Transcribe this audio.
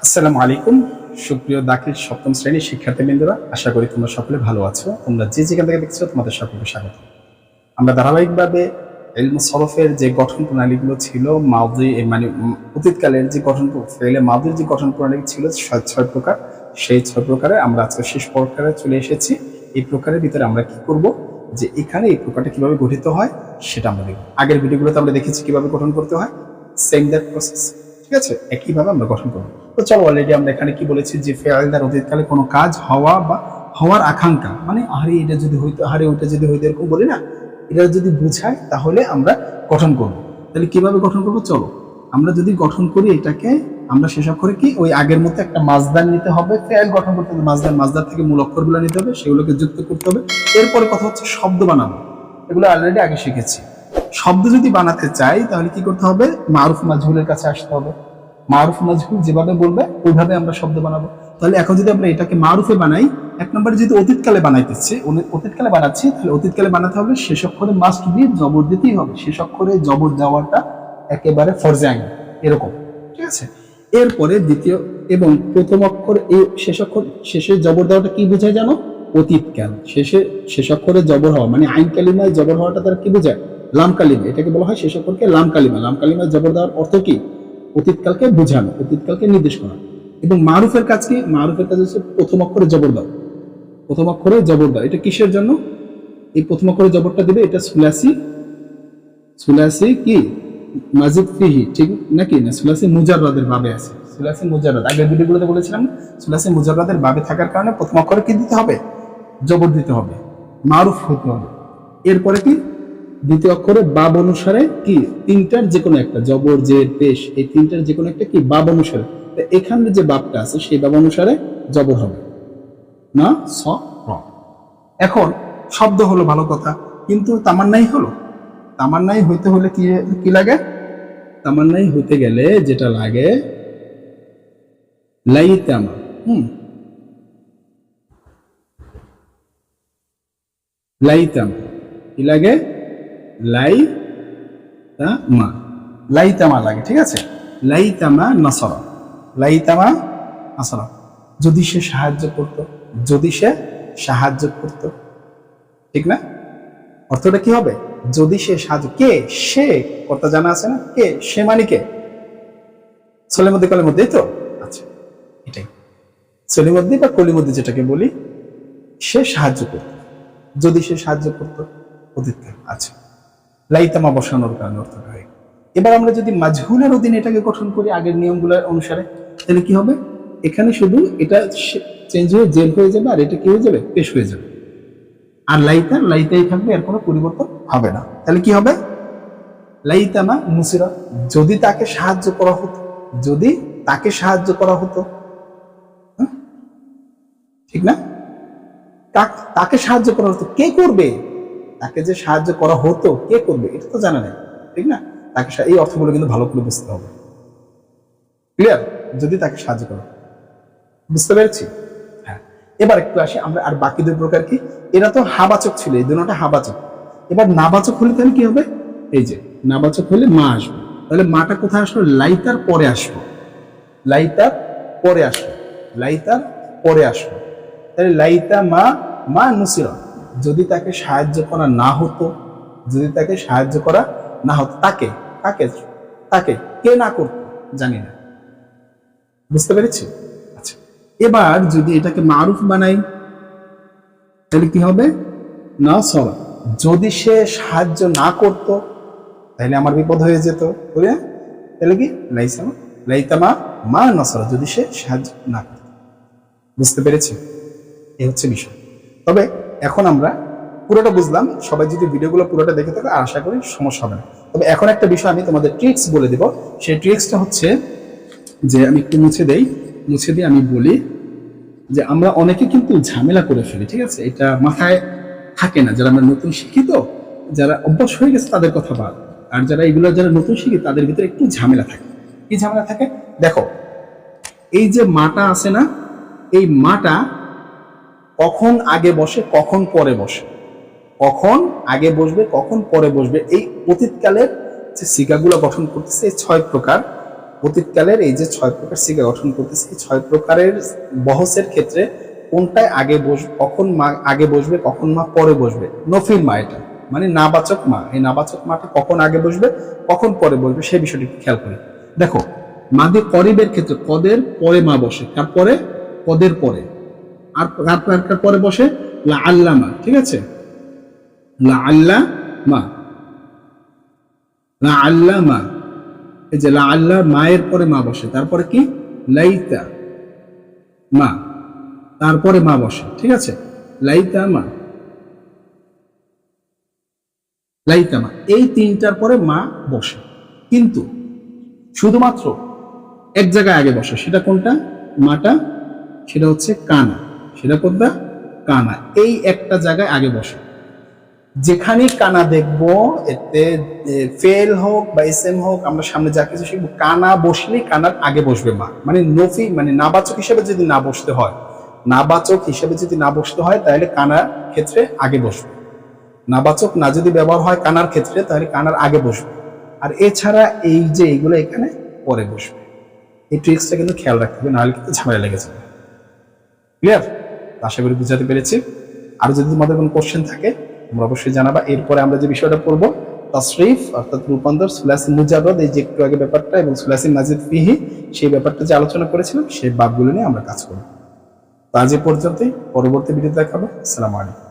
আসসালামু আলাইকুম। সুপ্রিয় দাখিল সপ্তম শ্রেণীর শিক্ষার্থীবৃন্দরা, আশা করি তোমরা সকলে ভালো আছো। তোমরা যে যেখান থেকে দেখছো তোমাদের সকলকে স্বাগত। আমরা ধারাবাহিকভাবে ইলমে সরফের যে গঠন প্রণালীগুলো ছিল, মাউদি মানে অতীতকালের যে গঠন ফেলে মাউদির যে গঠন প্রণালী ছিল ছয় প্রকার, সেই 6 প্রকারে আমরা আজকে শেষ প্রকারে চলে এসেছি। এই প্রকারের ভিতরে আমরা কি করব, যে এখানে এই প্রকারটা কিভাবে গঠিত হয় সেটা আমরা দেখব। আগের ভিডিওগুলোতে আমরা দেখেছি কিভাবে গঠন করতে হয়, সেম দ্যাট প্রসেস। ঠিক আছে, একইভাবে আমরা গঠন করব। তো চলো, অলরেডি আমরা এখানে কি বলেছি, যে ফেয়াল দ্বারা অতীতকালে কোনো কাজ হওয়া বা হওয়ার আকাঙ্ক্ষা, মানে আরে এটা যদি হইতো, আরে ওইটা যদি হইতো, এরকম বলি না, এটা যদি বুঝায় তাহলে আমরা গঠন করব। তাহলে কিভাবে গঠন করব, চলো আমরা যদি গঠন করি এটাকে, আমরা শেষ অক্ষরে কি ওই আগের মতো একটা মাজদার নিতে হবে। ফেয়াল গঠন করতে হবে মাজদার থেকে মূল অক্ষরগুলো নিতে হবে, সেগুলোকে যুক্ত করতে হবে। এরপরে কথা হচ্ছে শব্দ বানাবো, এগুলো অলরেডি আগে শিখেছি। শব্দ যদি বানাতে চাই তাহলে কি করতে হবে, মারুফ মাজহুলের কাছে আসতে হবে। মারুফ মাজহুল যেভাবে বলবে ওইভাবে আমরা শব্দ বানাবো। তাহলে এখন যদি আমরা এটাকে মারুফে বানাই, এক নম্বরে যদি অতীতকালে বানাচ্ছি তাহলে অতীতকালে বানাতে হবে শেষ অক্ষরে মাস্ট বি জবর দিতেই হবে। শেষ অক্ষরে জবর দেওয়াটা একেবারে ফরজে আইন, এরকম। ঠিক আছে, এরপরে দ্বিতীয় এবং প্রথম অক্ষর, এই শেষ অক্ষর শেষে জবর দেওয়াটা কি বোঝায় জানো, অতীতকাল। শেষ অক্ষরে জবর হওয়া মানে আইন কালিমায় জবর হওয়াটা তারা কি বোঝায়, লাম কালিমা। এটাকে বলা হয় শেষ অক্ষরকে লাম কালিমা। লাম কালিমায় জবর দেওয়ার অর্থ কি, অতীতকালকে বোঝানো, অতীতকালকে নির্দেশ করা। এবং মারুফের কাজ কি, মারুফের কাজ হচ্ছে প্রথম অক্ষরে জবর দাও, প্রথম অক্ষরে জবর দাও। এটা কিসের জন্য, এই প্রথম অক্ষরে জবরটা দিবে, এটা সুলাসি কি মাজিদ ফিহি, ঠিক নাকি না, সুলাসি মুজাররাদের বাবে আছে। সুলাসি মুজাররাদ আগের ভিডিওগুলোতে বলেছিলাম, সুলাসি মুজাররাদের বাবে থাকার কারণে প্রথম অক্ষরে কি দিতে হবে, জবর দিতে হবে, মারুফ হতে হবে। এরপরে কি, দ্বিতীয় অক্ষরে বাব অনুসারে কি, তিনটার যে কোনো একটা, জবর জের পেশ, এই তিনটার যে কোনো একটা কি বাব অনুসারে, এখানে যে বাবটা আছে সেই বাব অনুসারে জবর হবে না স র। এখন শব্দ হলো ভালো কথা, কিন্তু তামান্নাই হলো। তামান্নাই হইতে হলে কি কি লাগে, তামান্নাই হইতে গেলে যেটা লাগে লাইতামা। লাইতামা কি লাগে, লাইতামা, লাইতামা লাগে। ঠিক আছে, লাইতামা নাসরা, লাইতামা নাসরা, যদি সে সাহায্য করত, যদি সে সাহায্য করত, ঠিক না, অর্থটা কি হবে, যদি সে সাহায্য, কে সে কর্তা জানা আছে না, কে সে মানে কে, সলের মধ্যে কলের মধ্যেই তো। আচ্ছা, এটাই সলের মধ্যে বা কলির মধ্যে যেটাকে বলি, সে সাহায্য করত, যদি সে সাহায্য করত, অতীতকাল। আচ্ছা, লাইতামা বসানোর কারণে অর্থটা হয়। এবার আমরা যদি মাজহুলের অধীনে এটাকে গঠন করি আগের নিয়মগুলো অনুসারে, তাহলে কি হবে, এখানে শুধু এটা চেঞ্জ হয়ে জেল হয়ে যাবে, আর এটা কি হয়ে যাবে, পেশ হয়ে যাবে। আর লাইতাই থাকবে, এর কোনো পরিবর্তন হবে না। তাহলে কি হবে, লাইতামা মুসিরা, যদি তাকে সাহায্য করা হতো, যদি তাকে সাহায্য করা হতো, ঠিক না, তাকে সাহায্য করা হতো, কে করবে, তাকে যে সাহায্য করা হতো কে করবে এটা তো জানা নেই, ঠিক না, তাকে এই অর্থগুলো কিন্তু ভালো করে বুঝতে হবে। ক্লিয়ার, যদি তাকে সাহায্য করা, বুঝতে পেরেছি। হ্যাঁ, এবার একটু আসি আমরা, আর বাকি দুই প্রকার কি, এরা তো হাবাচক ছিল, এই দুটোটা হাবাচক। এবার নাবাচক হলে তাহলে কি হবে, এই যে নাবাচক হলে মা আসবে, তাহলে মাটা কোথায় আসলো, লাইতার পরে আসলো, লাইতার পরে আসলো, লাইতার পরে আসলো। তাহলে লাইতা মা মা নুসিরা, যদি তাকে সাহায্য করা না হতো, যদি তাকে সাহায্য করা না হতো, তাকে তাকে তাকে কে না করতো জানি না, বুঝতে পেরেছি। আচ্ছা, এবার যদি এটাকে মারুফ বানাই তাহলে কি হবে, না সরা, যদি সে সাহায্য না করত তাহলে আমার বিপদ হয়ে যেত, বুঝলে, তাহলে কি লাইতামা মা নসরা, যদি সে সাহায্য না করত। বুঝতে পেরেছি, এই হচ্ছে বিষয়। তবে এখন আমরা পুরোটা বুঝলাম, সবাই যদি ভিডিওগুলো পুরোটা দেখে থাকে আশা করি সমস্যা হবে না। তবে এখন একটা বিষয় আমি তোমাদের ট্রিক্স বলে দেব, সেই ট্রিক্সটা হচ্ছে যে, আমি একটু মুছে দিয়ে আমি বলি যে, আমরা অনেকে কিন্তু ঝামেলা করে ফেলি, ঠিক আছে, এটা মাথায় থাকে না, যারা আমরা নতুন শিক্ষিত, যারা অভ্যাস হয়ে গেছে তাদের কথা বাদ, আর যারা নতুন শিখি তাদের ভিতরে একটু ঝামেলা থাকে। কি ঝামেলা থাকে, দেখো, এই যে মাটা আছে না, এই মাটা কখন আগে বসে কখন পরে বসে, কখন আগে বসবে কখন পরে বসবে, এই অতীতকালের যে সিগাগুলো গঠন করতেছে এই 6 প্রকার, অতীতকালের এই যে 6 প্রকার সিগা গঠন করতেছি, 6 প্রকারের বহসের ক্ষেত্রে কোনটায় আগে বসবে, কখন মা আগে বসবে, কখন মা পরে বসবে, নফির মা এটা মানে নাবাচক মা, এই নাবাচক মাটা কখন আগে বসবে কখন পরে বসবে সেই বিষয়টি খেয়াল করি। দেখো মাদি করিবের ক্ষেত্রে কদের পরে মা বসে, তারপরে কদের পরে, আর কার পরে বসে, লা আল্লামা, ঠিক আছে, লা আল্লামা, লা আল্লামা, এই যে লা আল্লাহ মায়ের পরে মা বসে, তারপরে কি লাইতা মা, তারপরে মা বসে, ঠিক আছে, লাইতা মা, লাইতা মা, এই তিনটার পরে মা বসে। কিন্তু শুধুমাত্র এক জায়গায় আগে বসে, সেটা কোনটা, মাটা, সেটা হচ্ছে কানা, সেটা কোনটা, কানা, এই একটা জায়গায় আগে বসে। যেখানে কানা দেখবো, এতে ফেল হোক বা এসএম হোক, আমরা সামনে যা কিছু শিখবো, কানা বসলেই কানার আগে বসবে মা, মানে নফি মানে নাবাচক হিসেবে যদি না বসতে হয়, নাবাচক হিসেবে যদি না বসতে হয় তাহলে কানার ক্ষেত্রে আগে বসবে, নাবাচক না যদি ব্যবহার হয় কানার ক্ষেত্রে তাহলে কানার আগে বসবে, আর এছাড়া এই যে এইগুলো এখানে পরে বসবে। এই ট্রিক্সটা কিন্তু খেয়াল রাখতে হবে, নাহলে কিন্তু ঝামেলা লেগে যাবে। ক্লিয়ার? আশা করি বুঝাতে পেরেছি। আর যদি তোমাদের কোনো কোশ্চেন থাকে তোমরা অবশ্যই জানাবা। এরপরে আমরা যে বিষয়টা পড়বো তাসরিফ অর্থাৎ রূপান্তর, সুলাসি মুজাররদ, এই যে একটু আগে ব্যাপারটা, এবং সুলাসি মাজিদ ফিহি সেই ব্যাপারটা যে আলোচনা করেছিলাম সেই বাবগুলো নিয়ে আমরা কাজ করব। তো আজ এ পর্যন্তই, পরবর্তী ভিডিও দেখাবো। আসসালামু আলাইকুম।